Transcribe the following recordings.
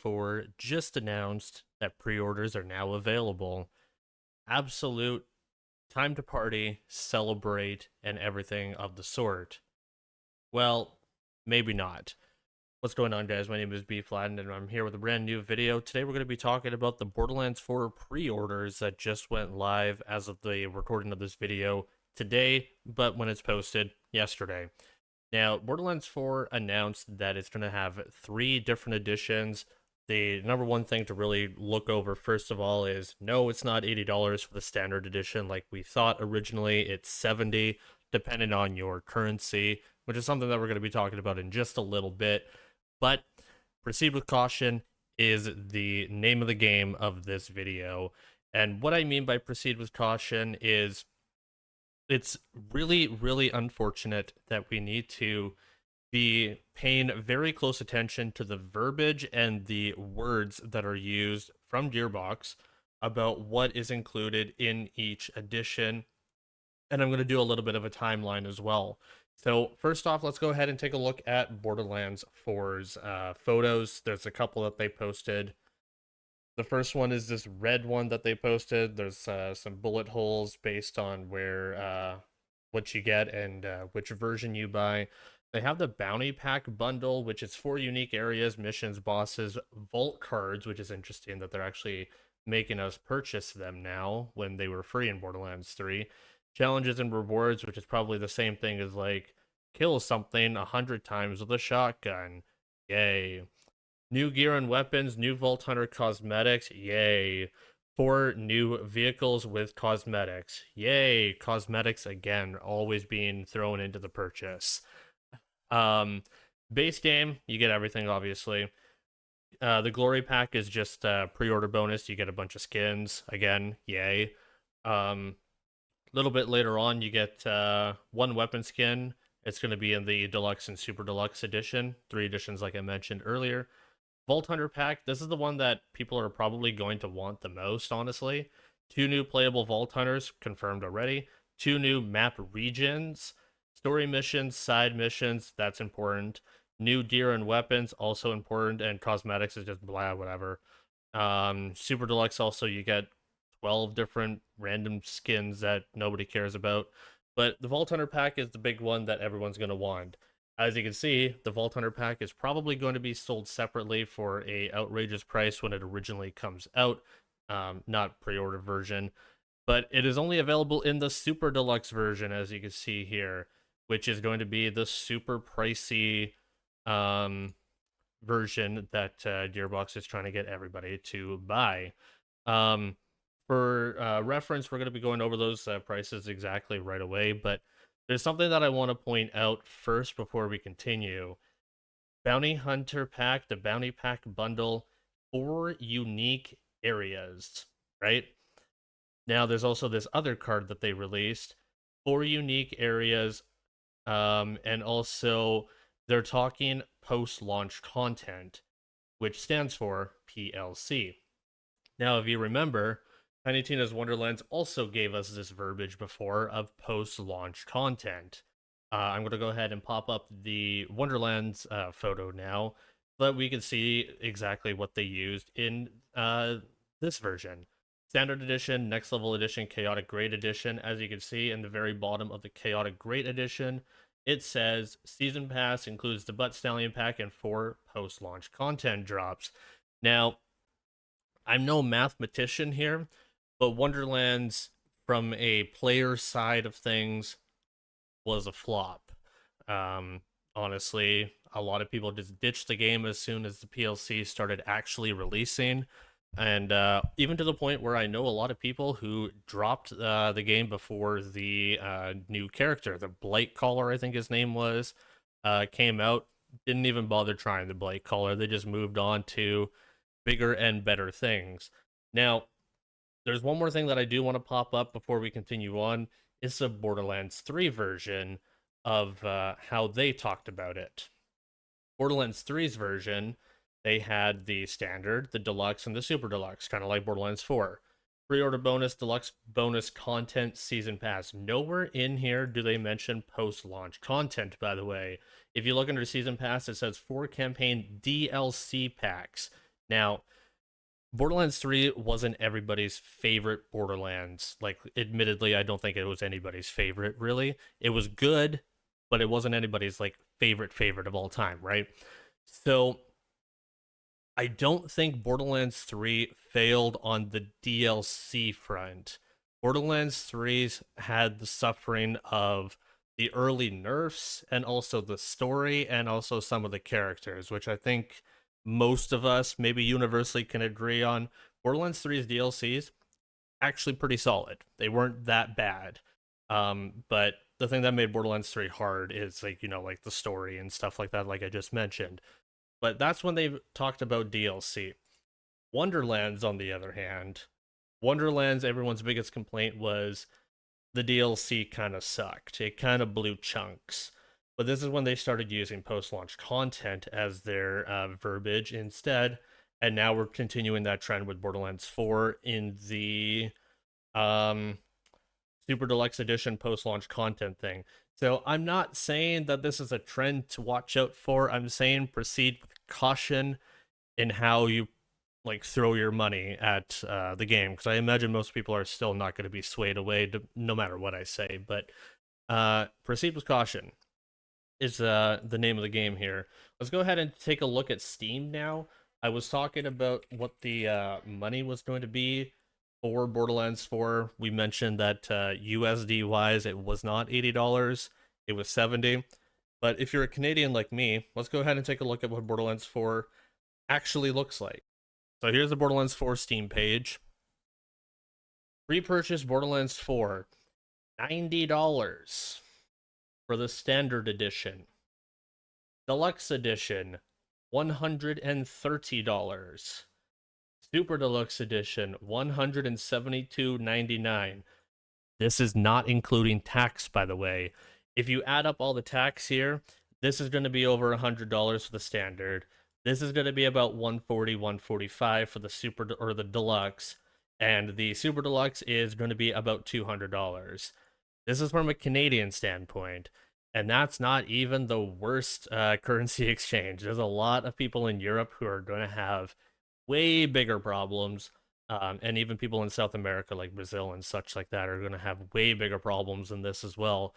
4 just announced that pre-orders are now available. Absolute time to party, celebrate, and everything of the sort. Well, maybe not. What's going on, guys? My name is Bflattened, and I'm here with a brand new video. Today we're going to be talking about the Borderlands 4 pre-orders that just went live as of the recording of this video today, but when it's posted, yesterday. Now, Borderlands 4 announced that it's going to have 3 different editions. The number one thing to really look over, first of all, is no, it's not $80 for the standard edition like we thought originally. It's $70, depending on your currency, which is something that we're going to be talking about in just a little bit. But proceed with caution is the name of the game of this video. And what I mean by proceed with caution is it's really, really unfortunate that we need to be paying very close attention to the verbiage and the words that are used from Gearbox about what is included in each edition. And I'm going to do a little bit of a timeline as well. So first off, let's go ahead and take a look at Borderlands 4's photos. There's a couple that they posted. The first one is this red one that they posted. There's some bullet holes based on where what you get and which version you buy. They have the Bounty Pack bundle, which is 4 unique areas, missions, bosses, vault cards, which is interesting that they're actually making us purchase them now when they were free in Borderlands 3. Challenges and rewards, which is probably the same thing as like kill something 100 times with a shotgun. Yay. New gear and weapons, new Vault Hunter cosmetics, yay. 4 new vehicles with cosmetics, yay. Cosmetics, again, always being thrown into the purchase. Base game, you get everything, obviously. The Glory Pack is just a pre-order bonus. You get a bunch of skins, again, yay. Little bit later on, you get 1 weapon skin. It's going to be in the Deluxe and Super Deluxe edition. 3 editions, like I mentioned earlier. Vault Hunter Pack, this is the one that people are probably going to want the most, honestly. 2 new playable Vault Hunters, confirmed already. 2 new map regions. Story missions, side missions, that's important. New gear and weapons, also important. And cosmetics is just blah, whatever. Super Deluxe also, you get 12 different random skins that nobody cares about. But the Vault Hunter Pack is the big one that everyone's going to want. As you can see, the Vault Hunter Pack is probably going to be sold separately for a outrageous price when it originally comes out, not pre-order version. But it is only available in the Super Deluxe version, as you can see here, which is going to be the super pricey version that Gearbox is trying to get everybody to buy. For reference, we're going to be going over those prices exactly right away, but there's something that I want to point out first before we continue. Bounty Hunter Pack, the Bounty Pack bundle, 4 unique areas, right? Now, there's also this other card that they released, 4 unique areas, and also they're talking post-launch content, which stands for PLC. Now, if you remember, Tiny Tina's Wonderlands also gave us this verbiage before of post-launch content. I'm going to go ahead and pop up the Wonderlands photo now so that we can see exactly what they used in this version. Standard Edition, Next Level Edition, Chaotic Great Edition. As you can see in the very bottom of the Chaotic Great Edition, it says Season Pass includes the Butt Stallion Pack and 4 post-launch content drops. Now, I'm no mathematician here, but Wonderlands, from a player side of things, was a flop. Honestly, a lot of people just ditched the game as soon as the PLC started actually releasing. And even to the point where I know a lot of people who dropped the game before the new character, the Blight Caller, I think his name was, came out, didn't even bother trying the Blight Caller. They just moved on to bigger and better things. Now, there's one more thing that I do want to pop up before we continue on. It's the Borderlands 3 version of how they talked about it. Borderlands 3's version, they had the standard, the deluxe, and the super deluxe, kind of like Borderlands 4. Pre-order bonus, deluxe bonus content, season pass. Nowhere in here do they mention post-launch content, by the way. If you look under season pass, it says 4 campaign DLC packs. Now, Borderlands 3 wasn't everybody's favorite Borderlands. Like, admittedly, I don't think it was anybody's favorite, really. It was good, but it wasn't anybody's, like, favorite of all time, right? So, I don't think Borderlands 3 failed on the DLC front. Borderlands 3's had the suffering of the early nerfs and also the story and also some of the characters, which I think most of us maybe universally can agree on. Borderlands 3's DLCs actually pretty solid. They weren't that bad. But the thing that made Borderlands 3 hard is like, like the story and stuff like that, like I just mentioned. But that's when they talked about DLC. Wonderlands, on the other hand, Wonderlands, everyone's biggest complaint was the DLC kind of sucked. It kind of blew chunks. But this is when they started using post-launch content as their verbiage instead. And now we're continuing that trend with Borderlands 4 in the Super Deluxe Edition post-launch content thing. So I'm not saying that this is a trend to watch out for. I'm saying proceed with caution in how you like throw your money at the game, because I imagine most people are still not going to be swayed away no matter what I say. But proceed with caution is the name of the game here. Let's go ahead and take a look at Steam now. I was talking about what the money was going to be for Borderlands 4. We mentioned that USD wise, it was not $80, it was $70. But if you're a Canadian like me, let's go ahead and take a look at what Borderlands 4 actually looks like. So here's the Borderlands 4 Steam page. Pre-purchase Borderlands 4, $90 for the standard edition. Deluxe edition, $130. Super Deluxe Edition, $172.99. This is not including tax, by the way. If you add up all the tax here, this is going to be over $100 for the standard. This is going to be about $140, $145 for the Super or the Deluxe, and the Super Deluxe is going to be about $200. This is from a Canadian standpoint, and that's not even the worst currency exchange. There's a lot of people in Europe who are going to have way bigger problems, and even people in South America like Brazil and such like that are going to have way bigger problems than this as well.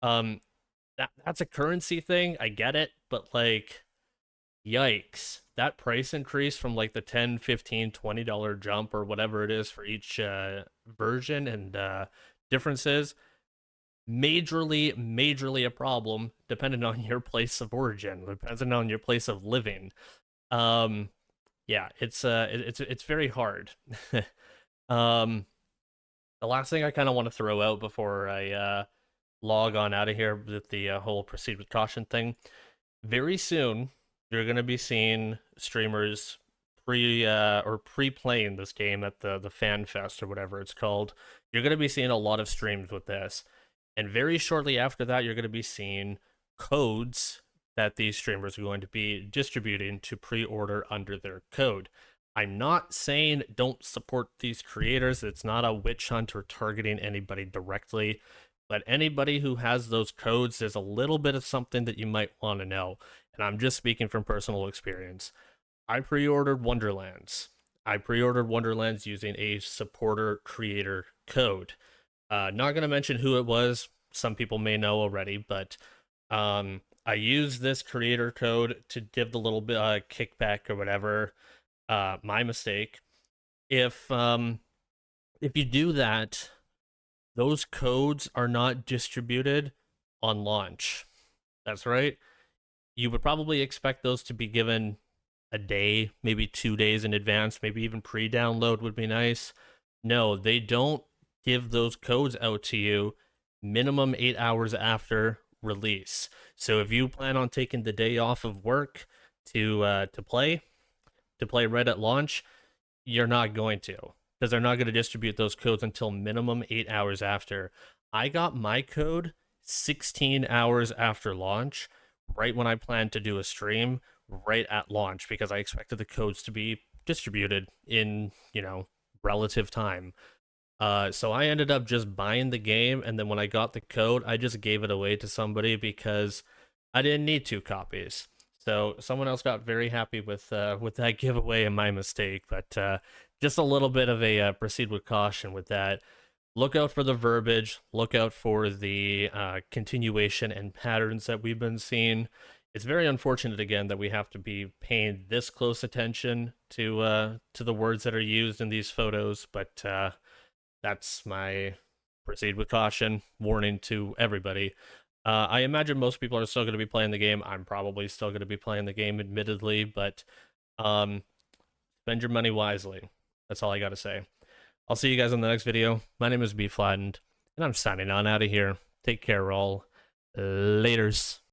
That's a currency thing, I get it, but like, yikes, that price increase from like the $10, $15, $20 jump or whatever it is for each version and differences, majorly a problem depending on your place of origin, depending on your place of living. Yeah, it's very hard. The last thing I kind of want to throw out before I log on out of here with the whole proceed with caution thing. Very soon, you're going to be seeing streamers pre-playing this game at the Fan Fest or whatever it's called. You're going to be seeing a lot of streams with this, and very shortly after that, you're going to be seeing codes that these streamers are going to be distributing to pre-order under their code. I'm not saying don't support these creators. It's not a witch hunt or targeting anybody directly, but anybody who has those codes, there's a little bit of something that you might want to know. And I'm just speaking from personal experience. I pre-ordered Wonderlands. I pre-ordered Wonderlands using a supporter creator code. Not going to mention who it was. Some people may know already, but I used this creator code to give the little bit kickback or whatever. My mistake. If you do that, those codes are not distributed on launch. That's right. You would probably expect those to be given a day, maybe 2 days in advance, maybe even pre-download would be nice. No, they don't give those codes out to you minimum 8 hours after release. So if you plan on taking the day off of work to play right at launch, you're not going to, because they're not going to distribute those codes until minimum 8 hours after. I got my code 16 hours after launch, right when I planned to do a stream, right at launch, because I expected the codes to be distributed in, relative time. So I ended up just buying the game, and then when I got the code, I just gave it away to somebody because I didn't need 2 copies. So someone else got very happy with that giveaway and my mistake, but just a little bit of a proceed with caution with that. Look out for the verbiage. Look out for the continuation and patterns that we've been seeing. It's very unfortunate again that we have to be paying this close attention to the words that are used in these photos, but that's my proceed with caution warning to everybody. I imagine most people are still going to be playing the game. I'm probably still going to be playing the game, admittedly, but spend your money wisely. That's all I got to say. I'll see you guys in the next video. My name is Bflattened, and I'm signing on out of here. Take care, all. Laters.